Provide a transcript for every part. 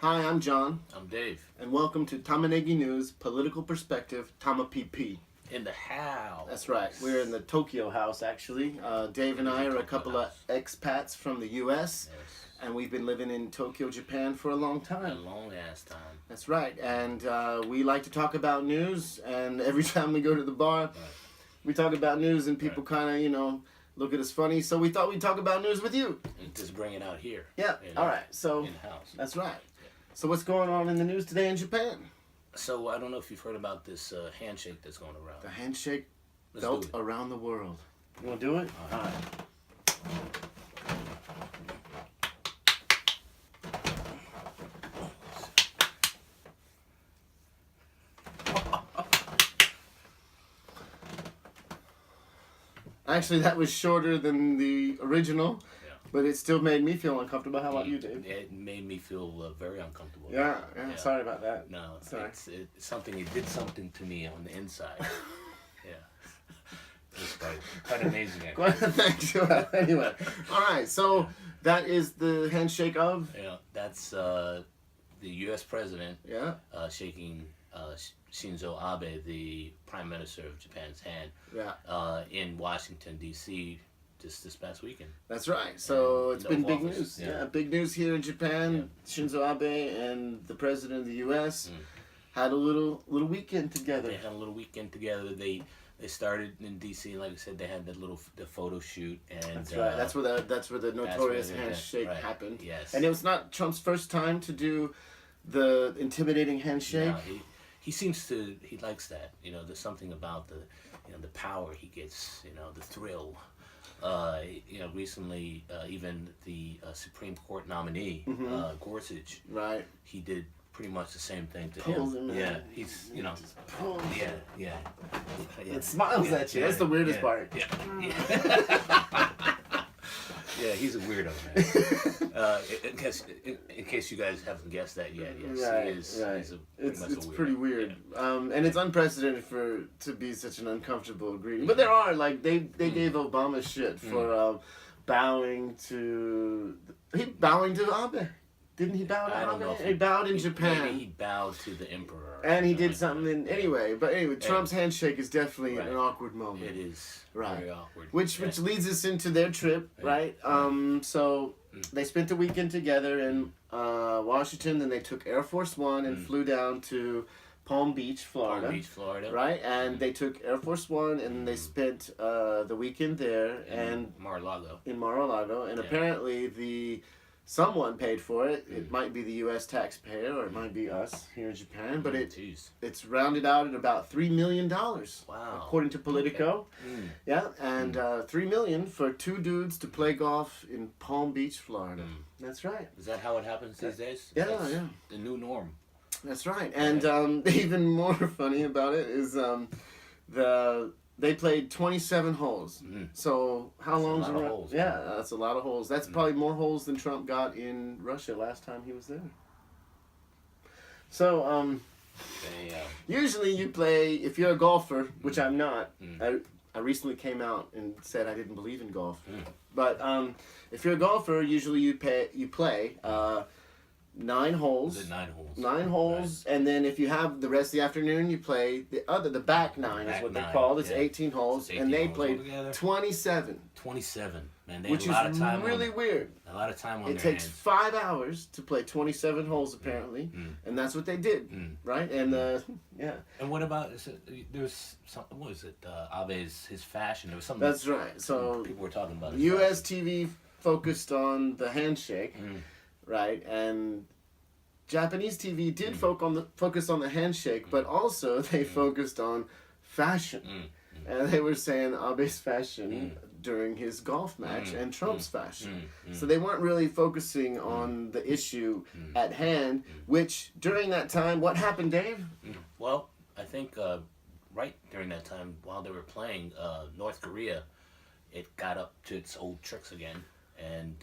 Hi, I'm Jon. I'm Dave. And welcome to Tamanegi News, Political Perspective, TAMA PP. In the house. That's right. We're in the Tokyo house, actually. Dave and I are a couple of expats from the U.S., and we've been living in Tokyo, Japan for a long time. A long ass time. That's right. And we like to talk about news, and every time we go to the bar, we talk about news, and people kind of, look at us funny. So we thought we'd talk about news with you. And just bring it out here. Yeah. All right. So in the house. That's right. Yeah. So what's going on in the news today in Japan? So I don't know if you've heard about this handshake that's going around. The handshake felt around the world. You want to do it? All right. Actually, that was shorter than the original, but it still made me feel uncomfortable. How about you, Dave? It made me feel very uncomfortable. Yeah. Sorry about that. No, sorry. It's something. It did something to me on the inside. Yeah. It was quite amazing. Thanks. Anyway, all right. So that is the handshake of. Yeah, that's the U.S. president. Yeah. Shaking Shinzo Abe, the Prime Minister of Japan's hand. Yeah. In Washington D.C. just this past weekend. That's right. So it's been big news. Yeah, big news here in Japan. Yeah. Shinzo Abe and the president of the U.S. Had a little weekend together. They had a little weekend together. They started in D.C. and like I said, they had the photo shoot. And that's right. That's where the notorious handshake happened. Yes. And it was not Trump's first time to do the intimidating handshake. No, he likes that. There's something about the power he gets. The thrill. Recently, even the Supreme Court nominee, Gorsuch, right? He did pretty much the same thing to him. Yeah, he's yeah. It smiles at you. That's the weirdest part. Yeah. Yeah, he's a weirdo, man. In case you guys haven't guessed that yet, yes, right, he is. Right. It's pretty weird, and it's unprecedented to be such an uncomfortable greeting. But there are they gave Obama shit for bowing to Abe. Didn't he bow to Abe? I don't know. He bowed in Japan. Maybe he bowed to the emperor. And he did something anyway. But anyway, Trump's handshake is definitely an awkward moment. It is very awkward. Which leads us into their trip, right? So they spent the weekend together in Washington. Then they took Air Force One and flew down to Palm Beach, Florida. Right? And they took Air Force One and they spent the weekend there in Mar-a-Lago. And apparently someone paid for it. It might be the U.S. taxpayer, or it might be us here in Japan. But it's rounded out at about $3 million. Wow! According to Politico. Okay. Yeah, and $3 million for two dudes to play golf in Palm Beach, Florida. That's right. Is that how it happens these days? Yeah. The new norm. That's right. And even more funny about it is they played 27 holes. So how long is it? Yeah, that's a lot of holes. That's probably more holes than Trump got in Russia last time he was there. So usually you play, if you're a golfer, which I'm not. I recently came out and said I didn't believe in golf. But if you're a golfer, usually you play 9 holes. Is it 9 holes? 9 holes, right. And then if you have the rest of the afternoon, you play the back 9 is what they call it. It's 18 holes, 18 and they played 27. 27, man. Which is really weird. A lot of time on it takes 5 hours to play 27 holes apparently, and that's what they did, right? And And what about there's something? What was it? Abe's his fashion. There was something. That's right. So people were talking about. U.S. TV focused on the handshake. Right, and Japanese TV did focus on the handshake, but also they focused on fashion, and they were saying Abe's fashion during his golf match and Trump's fashion. So they weren't really focusing on the issue at hand. Which during that time, what happened, Dave? Well, I think right during that time, while they were playing, North Korea, it got up to its old tricks again and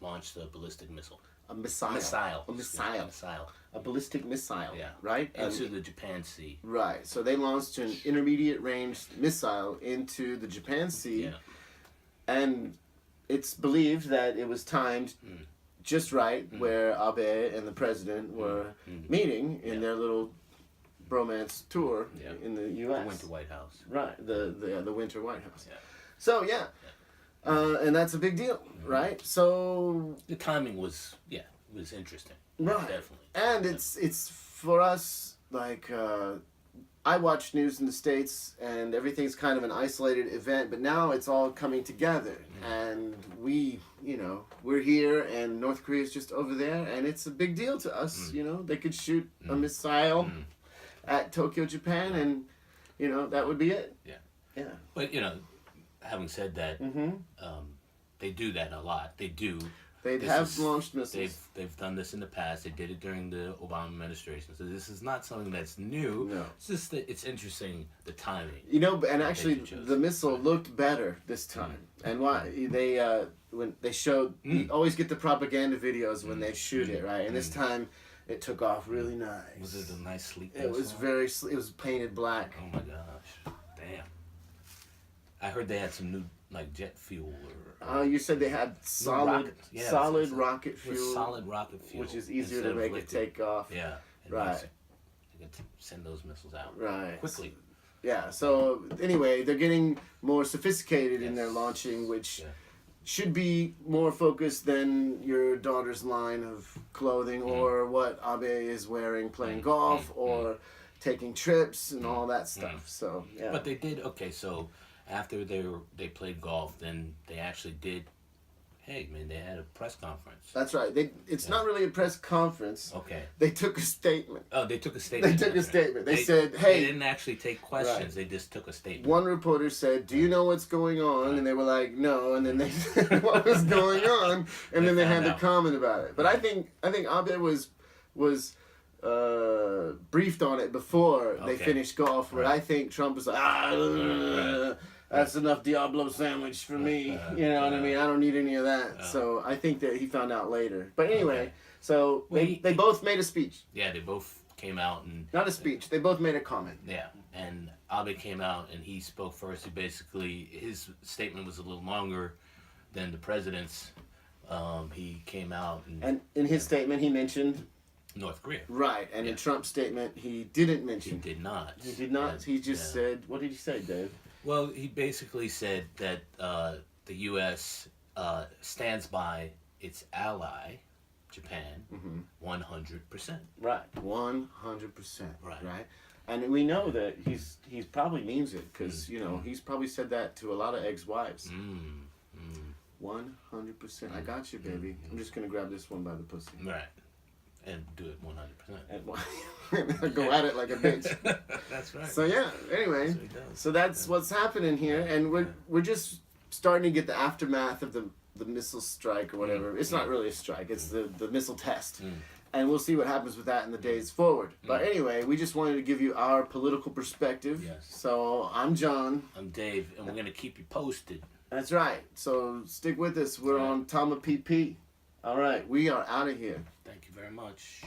launched a ballistic missile. A missile. A ballistic missile. Yeah. Right? Into the Japan Sea. Right. So they launched an intermediate range missile into the Japan Sea. Yeah. And it's believed that it was timed just right where Abe and the president were meeting in their little bromance tour in the U.S. The Winter White House. Right, the Winter White House. Yeah. So and that's a big deal, right? So the timing was interesting. Right. Definitely. And it's for us, like, I watch news in the States and everything's kind of an isolated event, but now it's all coming together. And we're here and North Korea is just over there, and it's a big deal to us. They could shoot a missile at Tokyo, Japan, and, that would be it. Yeah. Yeah. But, having said that, they do that a lot. They do. They'd have launched missiles. They've done this in the past. They did it during the Obama administration. So this is not something that's new. No. It's just that it's interesting, the timing. And actually the missile looked better this time. And why when they showed, you always get the propaganda videos when they shoot it, right? And this time it took off really nice. Was it a nice sleek It was it was painted black. Oh my gosh. Damn. I heard they had some new jet fuel you said they had solid rocket fuel. Solid rocket fuel. Which is easier to make it take off. Yeah. Right. They could send those missiles out. Right. Quickly. Yeah. So anyway, they're getting more sophisticated in their launching, which should be more focused than your daughter's line of clothing or what Abe is wearing playing golf or taking trips and all that stuff. So yeah. But they did so after they played golf, then they actually did. Hey man, they had a press conference. That's right. It's not really a press conference. Okay. They took a statement. Oh, they took a statement. They took a statement. They said, "Hey." They didn't actually take questions. They just took a statement. One reporter said, "Do you know what's going on?" And they were like, "No." And then they said, "What was going on?" And then they had to comment about it. But I think Abe was briefed on it before they finished golf. But I think Trump was like, that's enough Diablo sandwich for me. You know what I mean? I don't need any of that. So I think that he found out later. But anyway, so they both made a speech. Yeah, they both came out and... Not a speech. They both made a comment. Yeah, and Abe came out and he spoke first. His statement was a little longer than the president's. He came out and in his statement he mentioned... North Korea. Right, and in Trump's statement he didn't mention... He did not. He did not. He just said... What did he say, Dave? Well, he basically said that the U.S. Stands by its ally, Japan, 100%. Right, 100%. Right, and we know that he's probably means it because he's probably said that to a lot of ex-wives. 100%. I got you, baby. I'm just gonna grab this one by the pussy. Right. And do it 100%. And go at it like a bitch. That's right. So anyway, so that's what's happening here, and we're just starting to get the aftermath of the missile strike or whatever. It's not really a strike; it's the missile test, and we'll see what happens with that in the days forward. But anyway, we just wanted to give you our political perspective. Yes. So I'm John. I'm Dave, and we're gonna keep you posted. That's right. So stick with us. We're on TAMA PP. All right, we are out of here. Thank you very much.